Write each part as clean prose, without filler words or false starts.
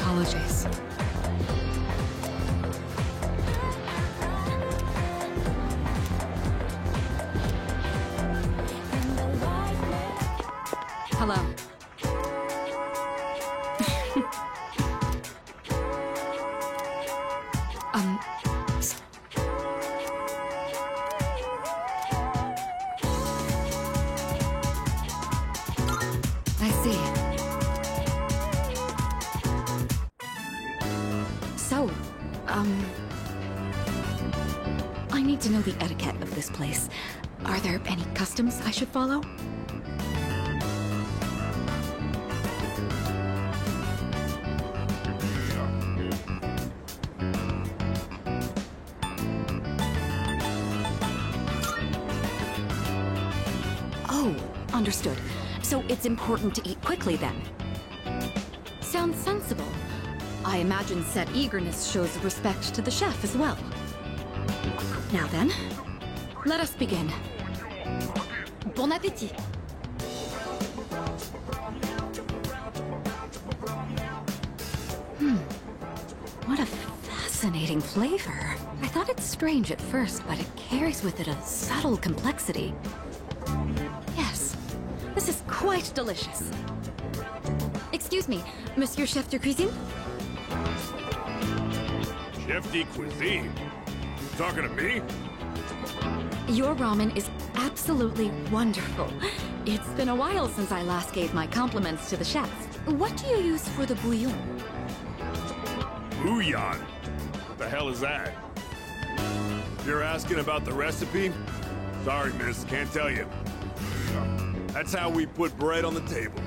apologies. Hello. I see. So, I need to know the etiquette of this place. Are there any customs I should follow? Oh, understood. So it's important to eat quickly then. Sounds sensible. I imagine said eagerness shows respect to the chef as well. Now then, let us begin. Bon appétit! What a fascinating flavor. I thought it's strange at first, but it carries with it a subtle complexity. Yes, this is quite delicious. Excuse me, Monsieur Chef de Cuisine? Chef de cuisine? Talking to me? Your ramen is absolutely wonderful. It's been a while since I last gave my compliments to the chef. What do you use for the bouillon? Bouillon? What the hell is that? You're asking about the recipe? Sorry, miss, can't tell you. That's how we put bread on the table.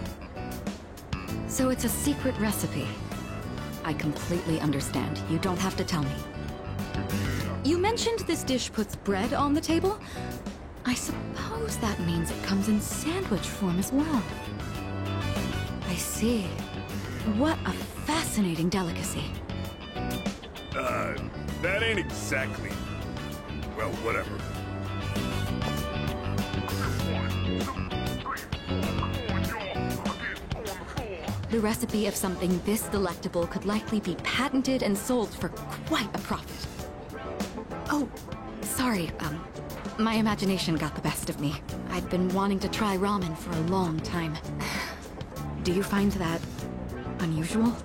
So it's a secret recipe. I completely understand. You don't have to tell me. You mentioned this dish puts bread on the table? I suppose that means it comes in sandwich form as well. I see. What a fascinating delicacy. That ain't exactly... Well, whatever. The recipe of something this delectable could likely be patented and sold for quite a profit. Oh, sorry, my imagination got the best of me. I've been wanting to try ramen for a long time. Do you find that unusual?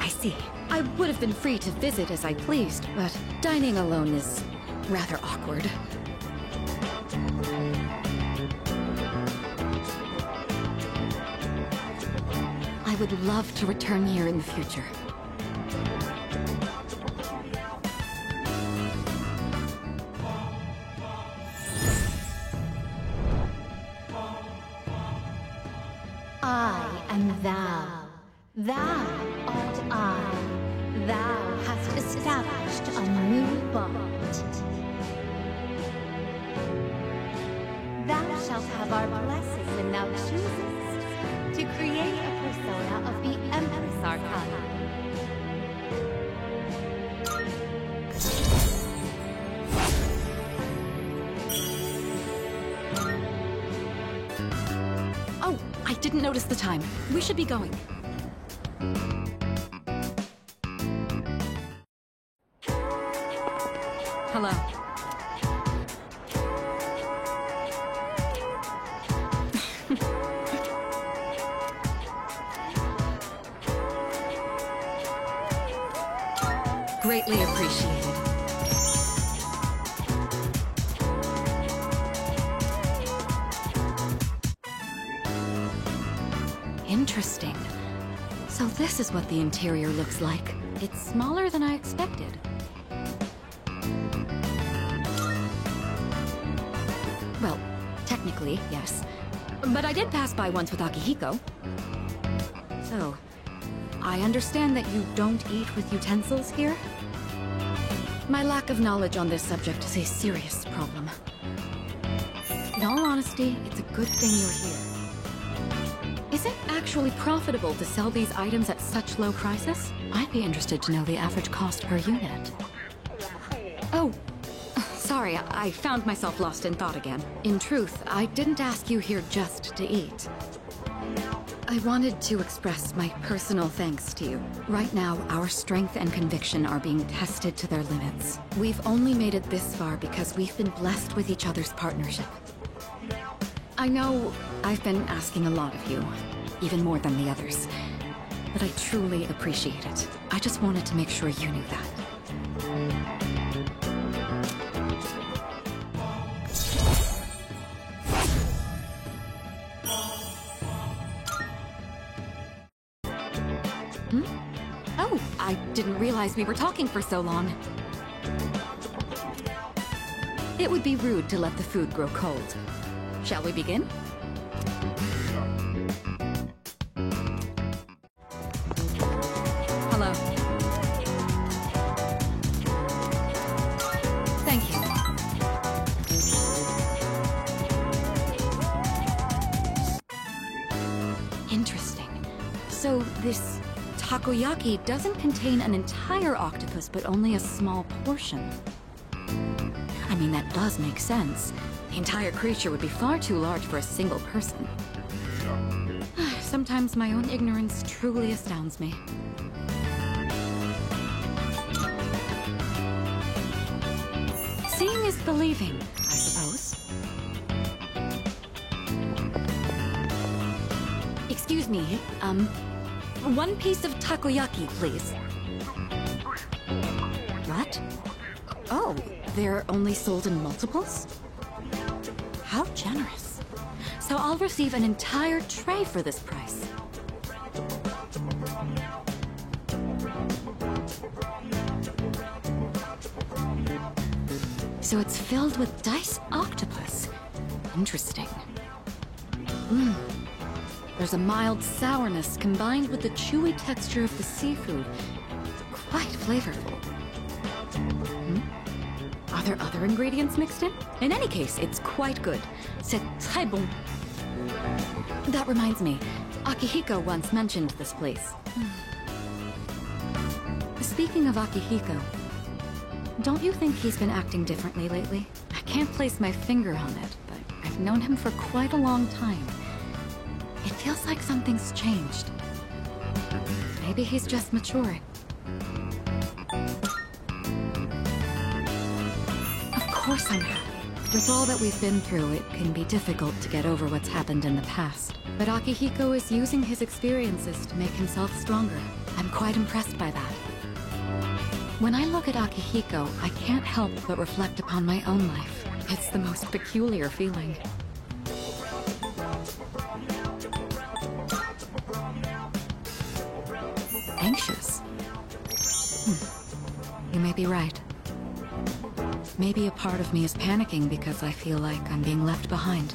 I see. I would have been free to visit as I pleased, but dining alone is rather awkward. I would love to return here in the future. I am thou. Thou art I. Thou hast established a new bond. Thou shalt have our blessing when thou choosest to create a persona of the Empress Arcana. Oh, I didn't notice the time. We should be going. Hello. Greatly appreciated. Interesting. So this is what the interior looks like. It's smaller than I expected. Well, technically, yes. But I did pass by once with Akihiko. So, I understand that you don't eat with utensils here? My lack of knowledge on this subject is a serious problem. In all honesty, it's a good thing you're here. Is it actually profitable to sell these items at such low prices? I'd be interested to know the average cost per unit. Oh, sorry, I found myself lost in thought again. In truth, I didn't ask you here just to eat. I wanted to express my personal thanks to you. Right now, our strength and conviction are being tested to their limits. We've only made it this far because we've been blessed with each other's partnership. I know I've been asking a lot of you, even more than the others, but I truly appreciate it. I just wanted to make sure you knew that. Oh, I didn't realize we were talking for so long. It would be rude to let the food grow cold. Shall we begin? Hello. Thank you. Interesting. So this takoyaki doesn't contain an entire octopus, but only a small portion. I mean, that does make sense. The entire creature would be far too large for a single person. Sometimes my own ignorance truly astounds me. Seeing is believing, I suppose. Excuse me, one piece of takoyaki, please. What? Oh, they're only sold in multiples? How generous. So I'll receive an entire tray for this price. So it's filled with diced octopus. Interesting. There's a mild sourness combined with the chewy texture of the seafood. Quite flavorful. Are there other ingredients mixed in? In any case, it's quite good. C'est très bon. That reminds me, Akihiko once mentioned this place. Speaking of Akihiko, don't you think he's been acting differently lately? I can't place my finger on it, but I've known him for quite a long time. It feels like something's changed. Maybe he's just maturing. Of course I'm happy. With all that we've been through, it can be difficult to get over what's happened in the past. But Akihiko is using his experiences to make himself stronger. I'm quite impressed by that. When I look at Akihiko, I can't help but reflect upon my own life. It's the most peculiar feeling. Anxious? You may be right. Maybe a part of me is panicking because I feel like I'm being left behind.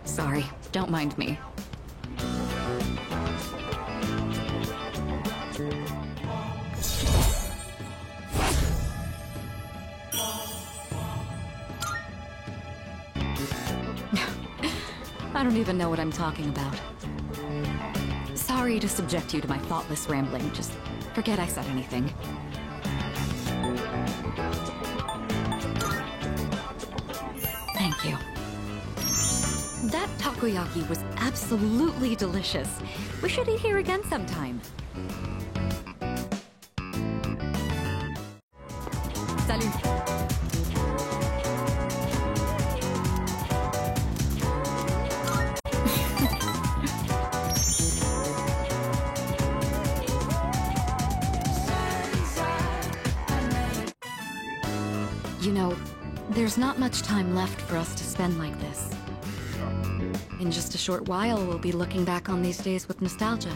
Sorry, don't mind me. I don't even know what I'm talking about. Sorry to subject you to my thoughtless rambling. Just forget I said anything. Thank you. That takoyaki was absolutely delicious. We should eat here again sometime. Salut. You know, there's not much time left for us to spend like this. In just a short while, we'll be looking back on these days with nostalgia.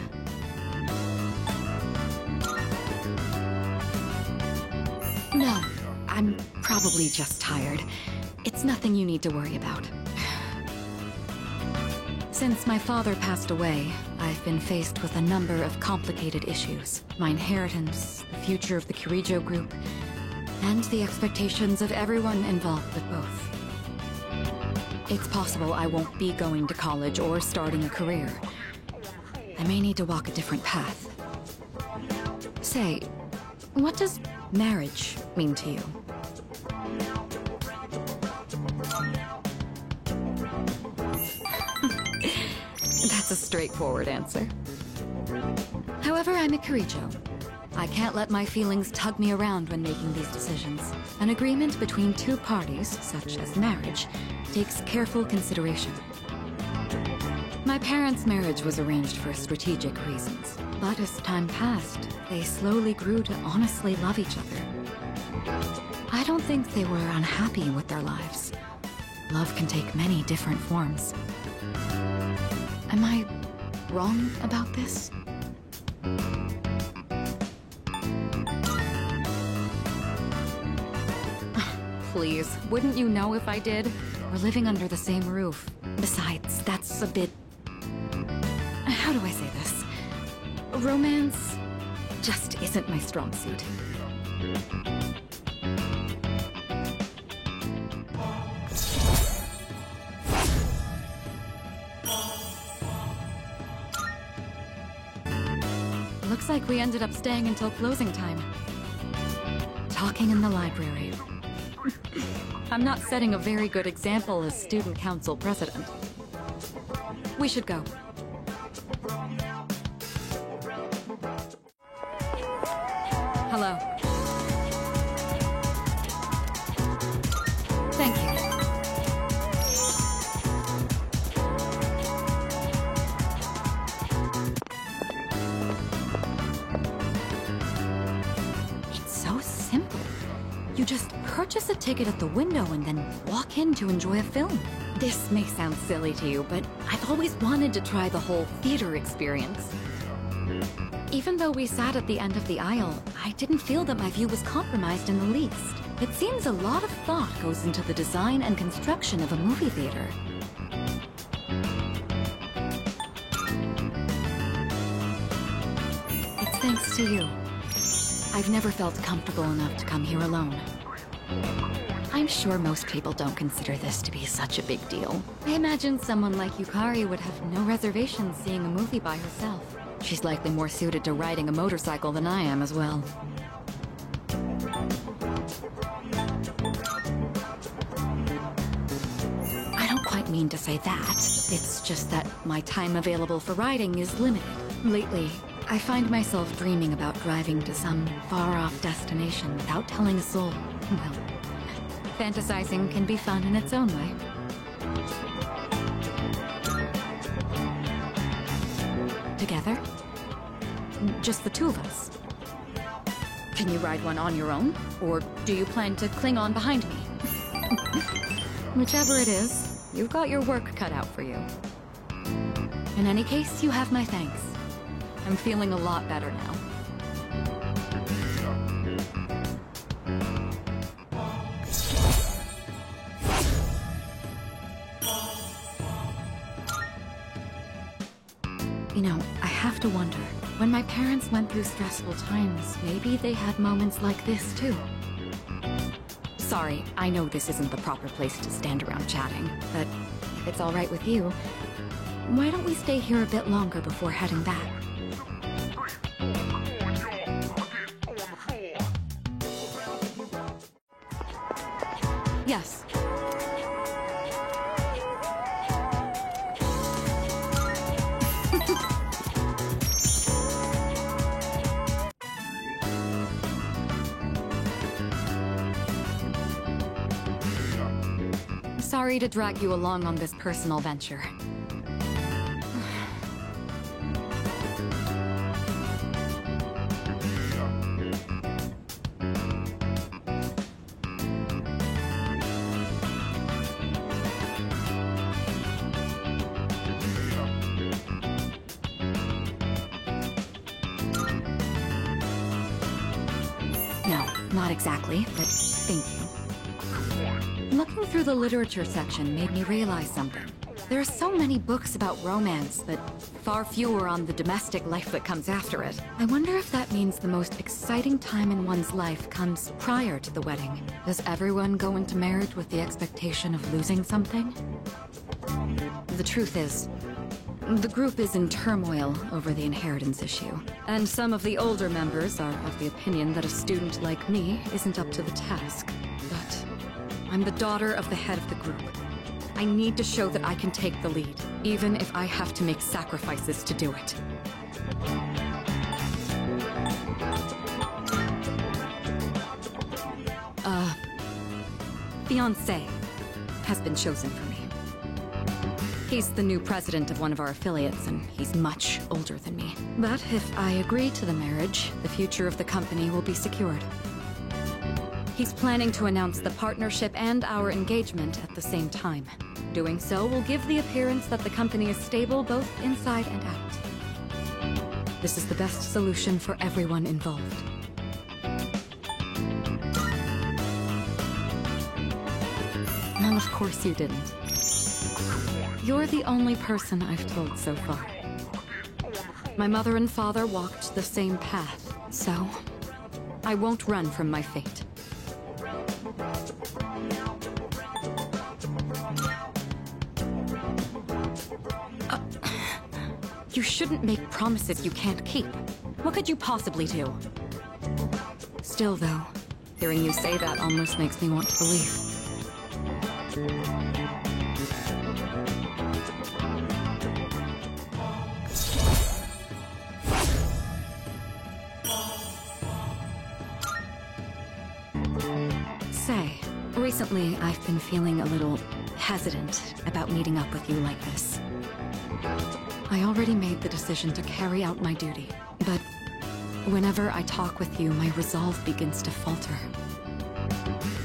No, I'm probably just tired. It's nothing you need to worry about. Since my father passed away, I've been faced with a number of complicated issues. My inheritance, the future of the Kirijo group, and the expectations of everyone involved with both. It's possible I won't be going to college or starting a career. I may need to walk a different path. Say, what does marriage mean to you? That's a straightforward answer. However, I'm a Kirijo. I can't let my feelings tug me around when making these decisions. An agreement between two parties, such as marriage, takes careful consideration. My parents' marriage was arranged for strategic reasons, but as time passed, they slowly grew to honestly love each other. I don't think they were unhappy with their lives. Love can take many different forms. Am I wrong about this? Please, wouldn't you know if I did? We're living under the same roof. Besides, that's a bit... How do I say this? Romance just isn't my strong suit. Looks like we ended up staying until closing time. Talking in the library. I'm not setting a very good example as student council president. We should go. Hello. Thank you. It's so simple. You just purchase a ticket at the window and then walk in to enjoy a film. This may sound silly to you, but I've always wanted to try the whole theater experience. Even though we sat at the end of the aisle, I didn't feel that my view was compromised in the least. It seems a lot of thought goes into the design and construction of a movie theater. It's thanks to you. I've never felt comfortable enough to come here alone. I'm sure most people don't consider this to be such a big deal. I imagine someone like Yukari would have no reservations seeing a movie by herself. She's likely more suited to riding a motorcycle than I am as well. I don't quite mean to say that. It's just that my time available for riding is limited. Lately, I find myself dreaming about driving to some far-off destination without telling a soul. Well, fantasizing can be fun in its own way. Together? Just the two of us? Can you ride one on your own? Or do you plan to cling on behind me? Whichever it is, you've got your work cut out for you. In any case, you have my thanks. I'm feeling a lot better now. You know, I have to wonder, when my parents went through stressful times, maybe they had moments like this too. Sorry, I know this isn't the proper place to stand around chatting, but if it's all right with you, why don't we stay here a bit longer before heading back? Yes. Sorry to drag you along on this personal venture. No, not exactly, but thank you. Looking through the literature section made me realize something. There are so many books about romance, but far fewer on the domestic life that comes after it. I wonder if that means the most exciting time in one's life comes prior to the wedding. Does everyone go into marriage with the expectation of losing something? The truth is, the group is in turmoil over the inheritance issue, and some of the older members are of the opinion that a student like me isn't up to the task. But I'm the daughter of the head of the group. I need to show that I can take the lead, even if I have to make sacrifices to do it. Fiancé has been chosen for me. He's the new president of one of our affiliates, and he's much older than me. But if I agree to the marriage, the future of the company will be secured. He's planning to announce the partnership and our engagement at the same time. Doing so will give the appearance that the company is stable both inside and out. This is the best solution for everyone involved. No, of course you didn't. You're the only person I've told so far. My mother and father walked the same path, so I won't run from my fate. You shouldn't make promises you can't keep. What could you possibly do? Still, though, hearing you say that almost makes me want to believe. Say, recently I've been feeling a little hesitant about meeting up with you like this. I already made the decision to carry out my duty, but whenever I talk with you, my resolve begins to falter.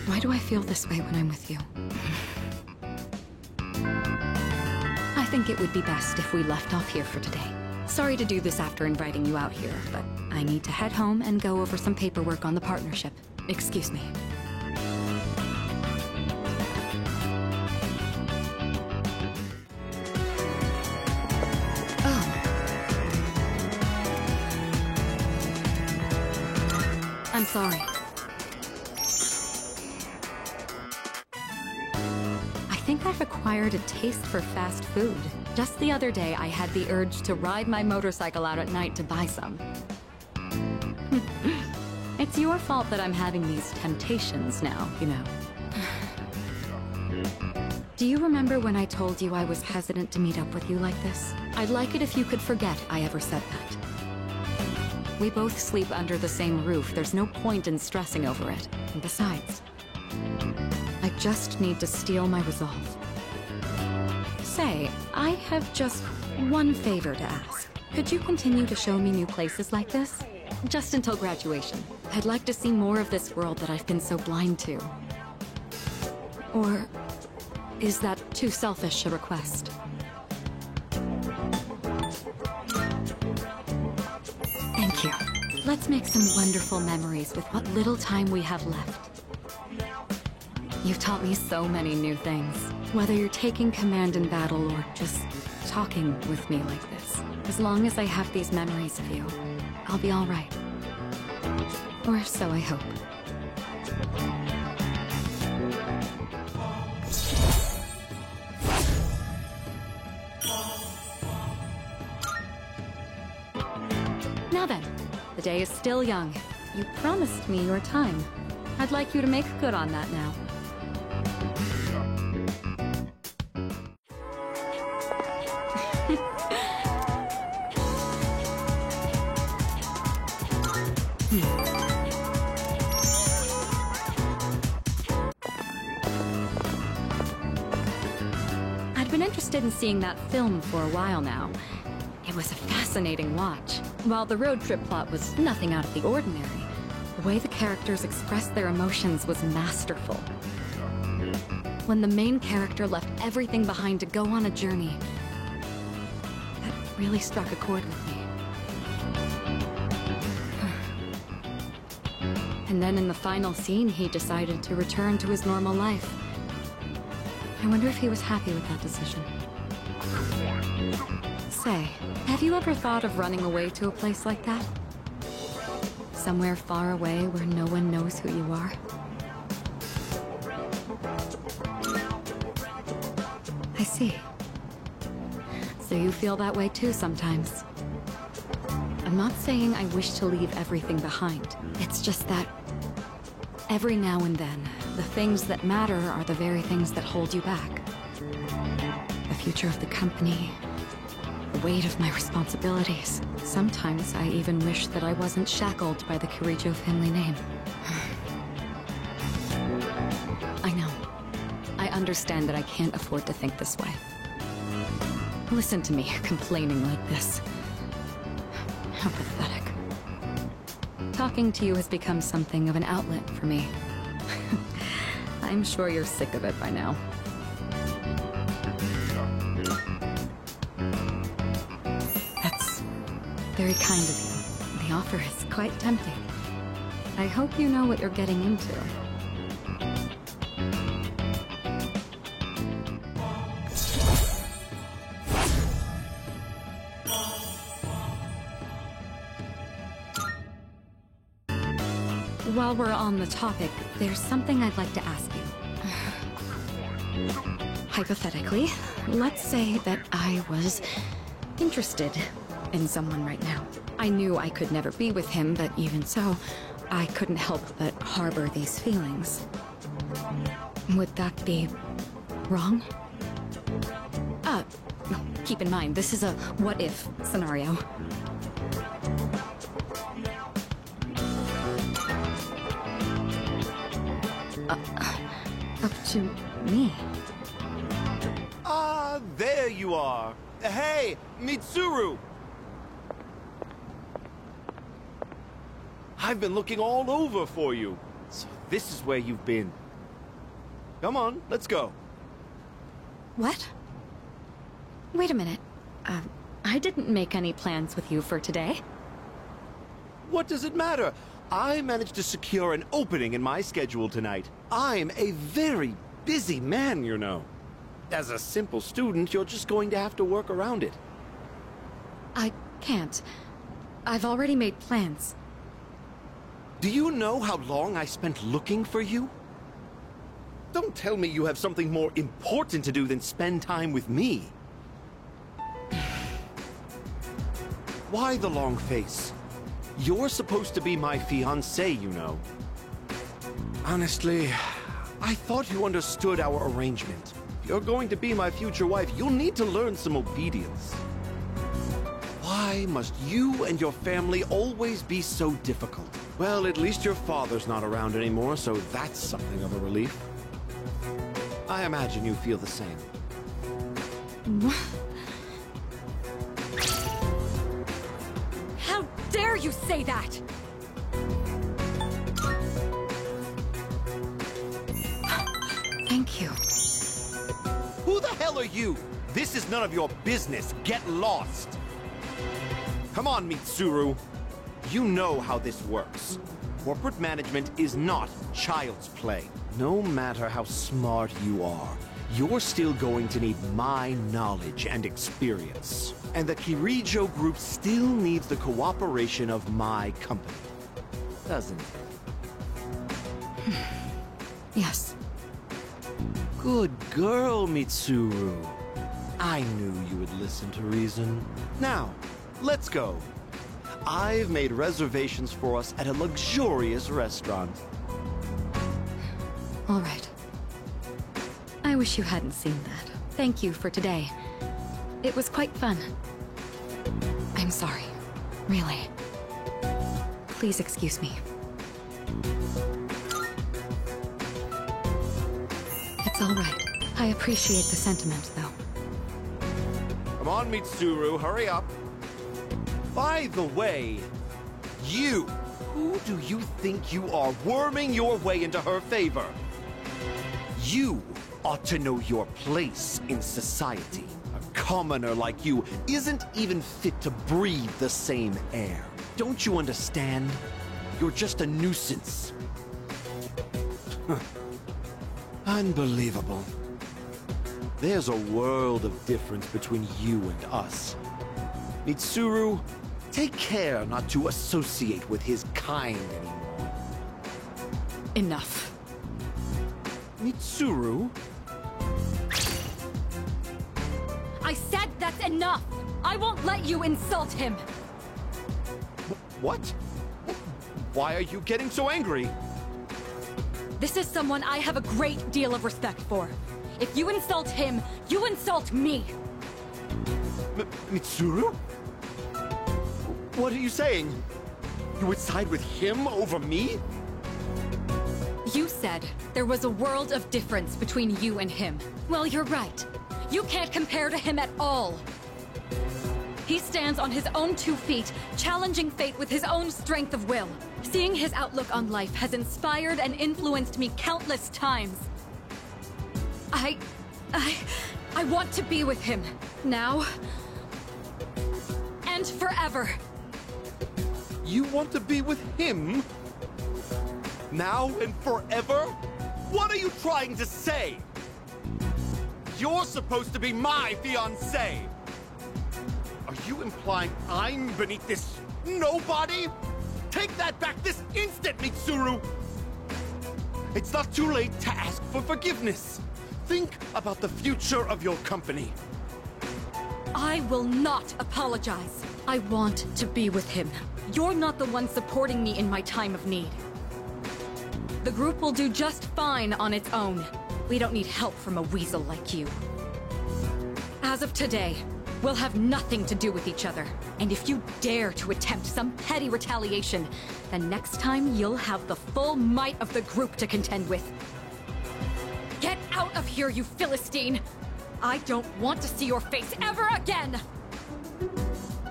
Why do I feel this way when I'm with you? I think it would be best if we left off here for today. Sorry to do this after inviting you out here, but I need to head home and go over some paperwork on the partnership. Excuse me. I'm sorry. I think I've acquired a taste for fast food. Just the other day, I had the urge to ride my motorcycle out at night to buy some. It's your fault that I'm having these temptations now, you know. Do you remember when I told you I was hesitant to meet up with you like this? I'd like it if you could forget I ever said that. We both sleep under the same roof. There's no point in stressing over it. And besides, I just need to steel my resolve. Say, I have just one favor to ask. Could you continue to show me new places like this? Just until graduation. I'd like to see more of this world that I've been so blind to. Or is that too selfish a request? Thank you. Let's make some wonderful memories with what little time we have left. You've taught me so many new things. Whether you're taking command in battle or just talking with me like this. As long as I have these memories of you, I'll be all right. Or so I hope. Now then, the day is still young. You promised me your time. I'd like you to make good on that now. I'd been interested in seeing that film for a while now. It was a fascinating watch. While the road trip plot was nothing out of the ordinary, the way the characters expressed their emotions was masterful. When the main character left everything behind to go on a journey, that really struck a chord with me. And then in the final scene, he decided to return to his normal life. I wonder if he was happy with that decision. Say, have you ever thought of running away to a place like that? Somewhere far away where no one knows who you are? I see. So you feel that way too sometimes. I'm not saying I wish to leave everything behind. It's just that every now and then, the things that matter are the very things that hold you back. The future of the company, the weight of my responsibilities. Sometimes I even wish that I wasn't shackled by the Kirijo family name. I know. I understand that I can't afford to think this way. Listen to me, complaining like this. How pathetic. Talking to you has become something of an outlet for me. I'm sure you're sick of it by now. That's very kind of you. The offer is quite tempting. I hope you know what you're getting into. While we're on the topic, there's something I'd like to ask you. Hypothetically, let's say that I was interested in someone right now. I knew I could never be with him, but even so, I couldn't help but harbor these feelings. Would that be wrong? Keep in mind, this is a what-if scenario. Up to me. Ah, there you are. Hey, Mitsuru! I've been looking all over for you. So this is where you've been. Come on, let's go. What? Wait a minute. I didn't make any plans with you for today. What does it matter? I managed to secure an opening in my schedule tonight. I'm a very busy man, you know. As a simple student, you're just going to have to work around it. I can't. I've already made plans. Do you know how long I spent looking for you? Don't tell me you have something more important to do than spend time with me. Why the long face? You're supposed to be my fiancé, you know. Honestly, I thought you understood our arrangement. If you're going to be my future wife, you'll need to learn some obedience. Why must you and your family always be so difficult? Well, at least your father's not around anymore, so that's something of a relief. I imagine you feel the same. How dare you say that? Thank you. Who the hell are you? This is none of your business. Get lost. Come on, Mitsuru. You know how this works. Corporate management is not child's play. No matter how smart you are, you're still going to need my knowledge and experience. And the Kirijo Group still needs the cooperation of my company. Doesn't it? Yes. Good girl, Mitsuru. I knew you would listen to reason. Now, let's go. I've made reservations for us at a luxurious restaurant. All right. I wish you hadn't seen that. Thank you for today. It was quite fun. I'm sorry. Really. Please excuse me. It's all right. I appreciate the sentiment, though. Come on, Mitsuru, hurry up. By the way, you, who do you think you are worming your way into her favor? You ought to know your place in society. A commoner like you isn't even fit to breathe the same air. Don't you understand? You're just a nuisance. Unbelievable. There's a world of difference between you and us. Mitsuru, take care not to associate with his kind anymore. Enough. Mitsuru? I said that's enough! I won't let you insult him! What? Why are you getting so angry? This is someone I have a great deal of respect for. If you insult him, you insult me! Mitsuru? What are you saying? You would side with him over me? You said there was a world of difference between you and him. Well, you're right. You can't compare to him at all. He stands on his own 2 feet, challenging fate with his own strength of will. Seeing his outlook on life has inspired and influenced me countless times. I want to be with him. Now. And forever. You want to be with him? Now and forever? What are you trying to say? You're supposed to be my fiancé! Are you implying I'm beneath this nobody? Take that back this instant, Mitsuru! It's not too late to ask for forgiveness. Think about the future of your company. I will not apologize. I want to be with him. You're not the one supporting me in my time of need. The group will do just fine on its own. We don't need help from a weasel like you. As of today, we'll have nothing to do with each other. And if you dare to attempt some petty retaliation, then next time you'll have the full might of the group to contend with. Get out of here, you Philistine! I don't want to see your face ever again!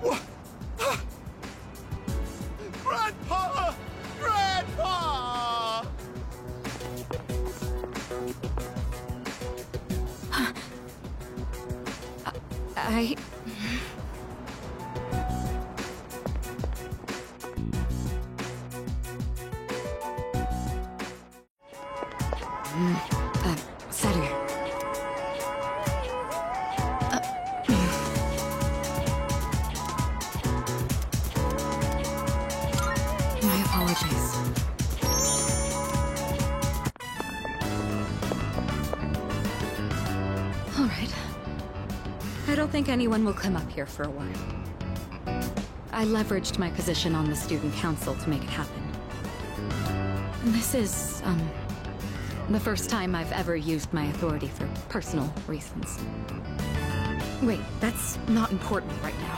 What? Grandpa! Grandpa! Saru. My apologies. All right. I don't think anyone will come up here for a while. I leveraged my position on the student council to make it happen. This is, the first time I've ever used my authority for personal reasons. Wait, that's not important right now.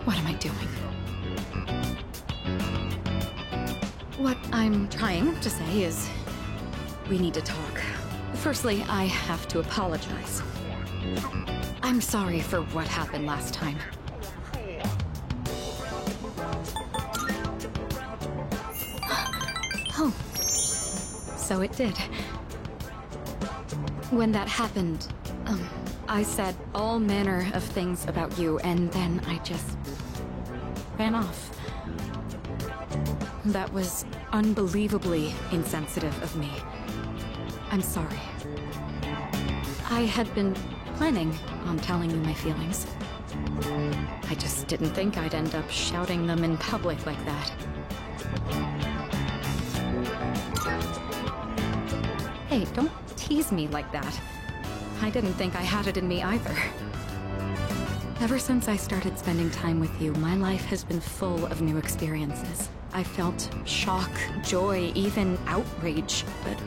What am I doing? What I'm trying to say is, we need to talk. Firstly, I have to apologize. I'm sorry for what happened last time. Oh. So it did. When that happened, I said all manner of things about you, and then I just ran off. That was unbelievably insensitive of me. I'm sorry. I had been planning on telling you my feelings. I just didn't think I'd end up shouting them in public like that. Hey, don't tease me like that. I didn't think I had it in me either. Ever since I started spending time with you, my life has been full of new experiences. I felt shock, joy, even outrage, but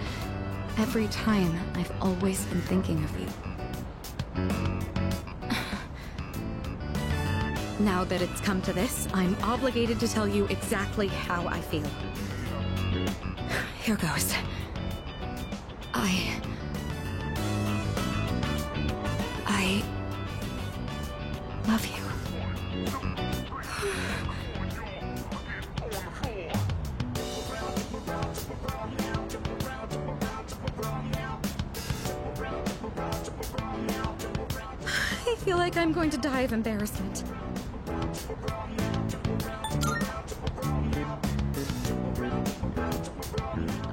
every time I've always been thinking of you. Now that it's come to this, I'm obligated to tell you exactly how I feel. Here goes. I love you. I feel like I'm going to die of embarrassment.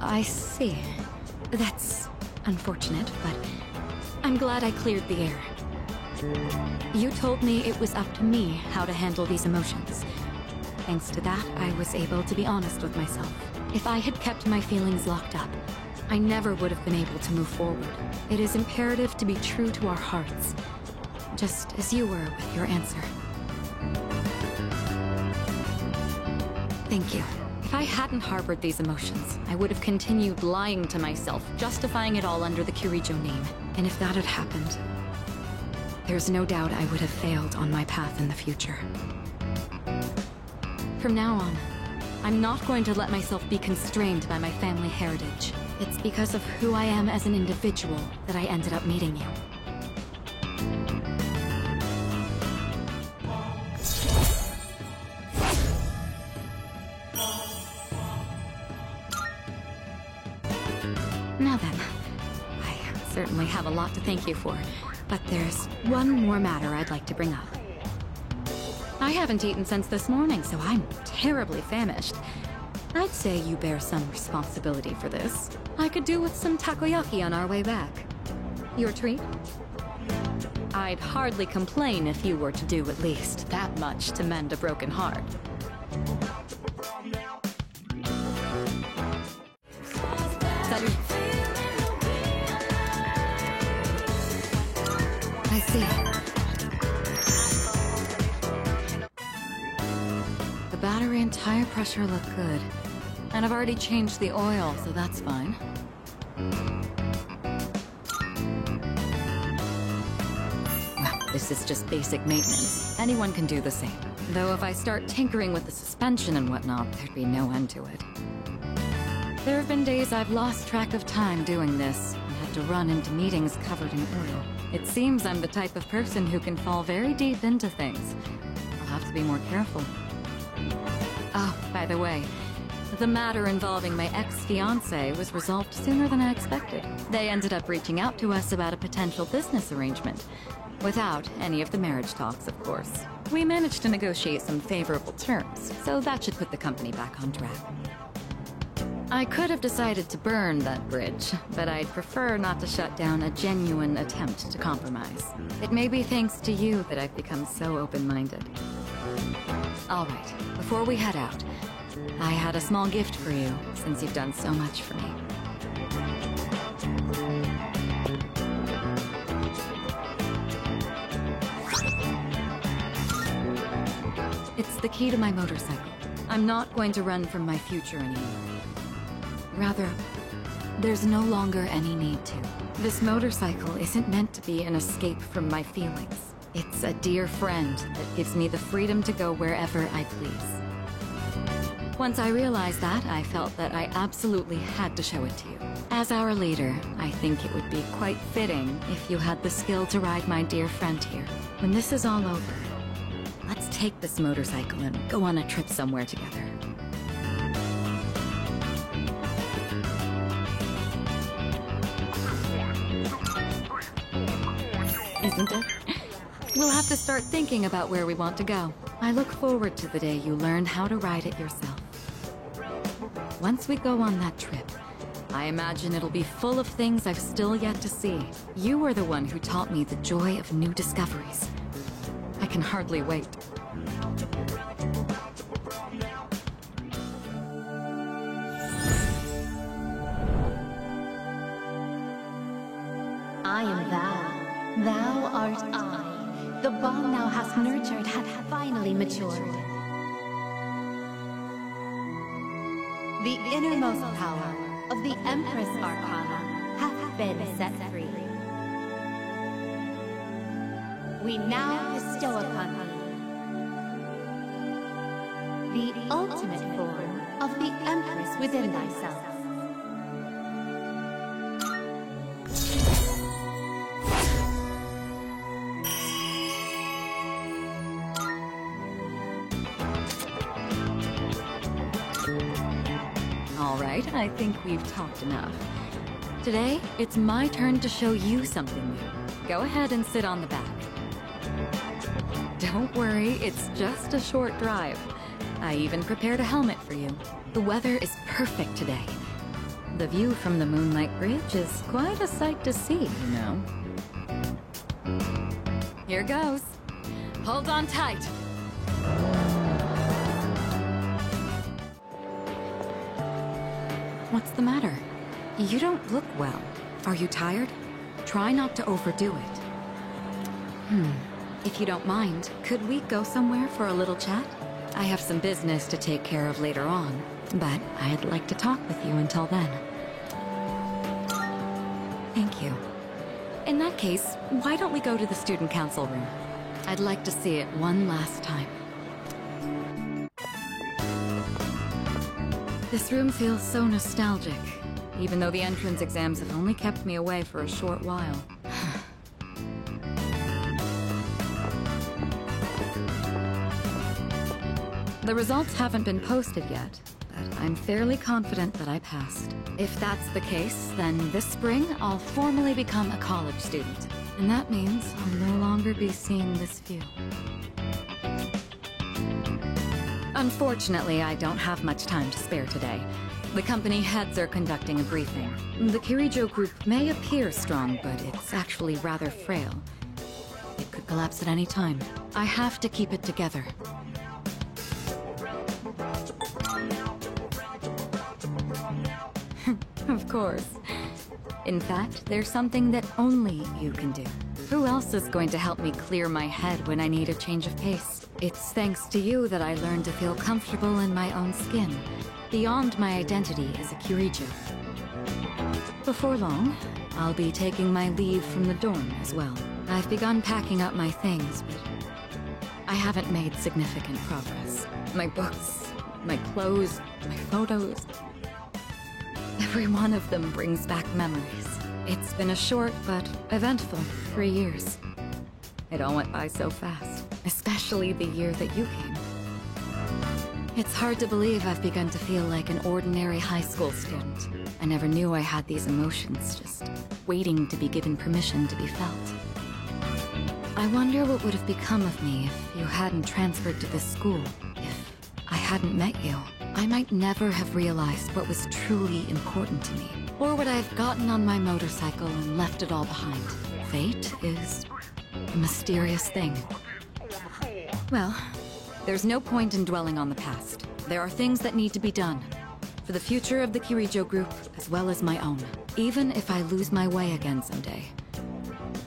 I see. That's unfortunate, but I'm glad I cleared the air. You told me it was up to me how to handle these emotions. Thanks to that, I was able to be honest with myself. If I had kept my feelings locked up, I never would have been able to move forward. It is imperative to be true to our hearts, just as you were with your answer. Thank you. If I hadn't harbored these emotions, I would have continued lying to myself, justifying it all under the Kirijo name. And if that had happened, there's no doubt I would have failed on my path in the future. From now on, I'm not going to let myself be constrained by my family heritage. It's because of who I am as an individual that I ended up meeting you. Now then, I certainly have a lot to thank you for, but there's one more matter I'd like to bring up. I haven't eaten since this morning, so I'm terribly famished. I'd say you bear some responsibility for this. I could do with some takoyaki on our way back. Your treat? I'd hardly complain if you were to do at least that much to mend a broken heart. Salut. I see. The battery and tire pressure look good. And I've already changed the oil, so that's fine. Well, this is just basic maintenance. Anyone can do the same. Though if I start tinkering with the suspension and whatnot, there'd be no end to it. There have been days I've lost track of time doing this, and had to run into meetings covered in oil. It seems I'm the type of person who can fall very deep into things. I'll have to be more careful. Oh, by the way, the matter involving my ex-fiancé was resolved sooner than I expected. They ended up reaching out to us about a potential business arrangement. Without any of the marriage talks, of course. We managed to negotiate some favorable terms, so that should put the company back on track. I could have decided to burn that bridge, but I'd prefer not to shut down a genuine attempt to compromise. It may be thanks to you that I've become so open-minded. All right, before we head out, I had a small gift for you, since you've done so much for me. It's the key to my motorcycle. I'm not going to run from my future anymore. Rather, there's no longer any need to. This motorcycle isn't meant to be an escape from my feelings. It's a dear friend that gives me the freedom to go wherever I please. Once I realized that, I felt that I absolutely had to show it to you. As our leader, I think it would be quite fitting if you had the skill to ride my dear friend here. When this is all over, let's take this motorcycle and go on a trip somewhere together. Isn't it? We'll have to start thinking about where we want to go. I look forward to the day you learn how to ride it yourself. Once we go on that trip, I imagine it'll be full of things I've still yet to see. You were the one who taught me the joy of new discoveries. I can hardly wait. I am thou. Thou art I. The bond thou hast nurtured hath finally matured. The innermost power of the Empress Arcana hath been set free. We now bestow upon thee the ultimate form of the Empress within thyself. All right, I think we've talked enough. Today, it's my turn to show you something new. Go ahead and sit on the back. Don't worry, it's just a short drive. I even prepared a helmet for you. The weather is perfect today. The view from the Moonlight Bridge is quite a sight to see, you know. Here goes. Hold on tight. What's the matter? You don't look well. Are you tired? Try not to overdo it. If you don't mind, could we go somewhere for a little chat? I have some business to take care of later on. but I'd like to talk with you until then. Thank you. In that case, why don't we go to the student council room? I'd like to see it one last time. This room feels so nostalgic, even though the entrance exams have only kept me away for a short while. The results haven't been posted yet, but I'm fairly confident that I passed. If that's the case, then this spring I'll formally become a college student. And that means I'll no longer be seeing this view. Unfortunately, I don't have much time to spare today. The company heads are conducting a briefing. The Kirijo group may appear strong, but it's actually rather frail. It could collapse at any time. I have to keep it together. Of course. In fact, there's something that only you can do. Who else is going to help me clear my head when I need a change of pace? It's thanks to you that I learned to feel comfortable in my own skin, beyond my identity as a Kirijo. Before long, I'll be taking my leave from the dorm as well. I've begun packing up my things, but I haven't made significant progress. My books, my clothes, my photos... every one of them brings back memories. It's been a short but eventful 3 years. It all went by so fast, especially the year that you came. It's hard to believe I've begun to feel like an ordinary high school student. I never knew I had these emotions, just waiting to be given permission to be felt. I wonder what would have become of me if you hadn't transferred to this school, if I hadn't met you. I might never have realized what was truly important to me, or would I have gotten on my motorcycle and left it all behind. Fate is a mysterious thing. Well, there's no point in dwelling on the past. There are things that need to be done, for the future of the Kirijo group as well as my own. Even if I lose my way again someday,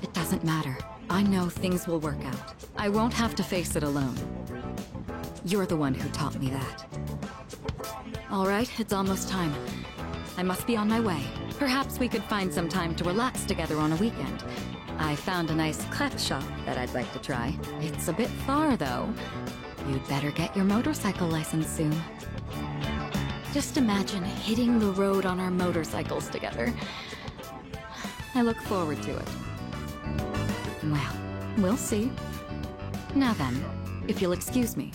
it doesn't matter. I know things will work out. I won't have to face it alone. You're the one who taught me that. All right, it's almost time. I must be on my way. Perhaps we could find some time to relax together on a weekend. I found a nice crepe shop that I'd like to try. It's a bit far, though. You'd better get your motorcycle license soon. Just imagine hitting the road on our motorcycles together. I look forward to it. Well, we'll see. Now then, if you'll excuse me.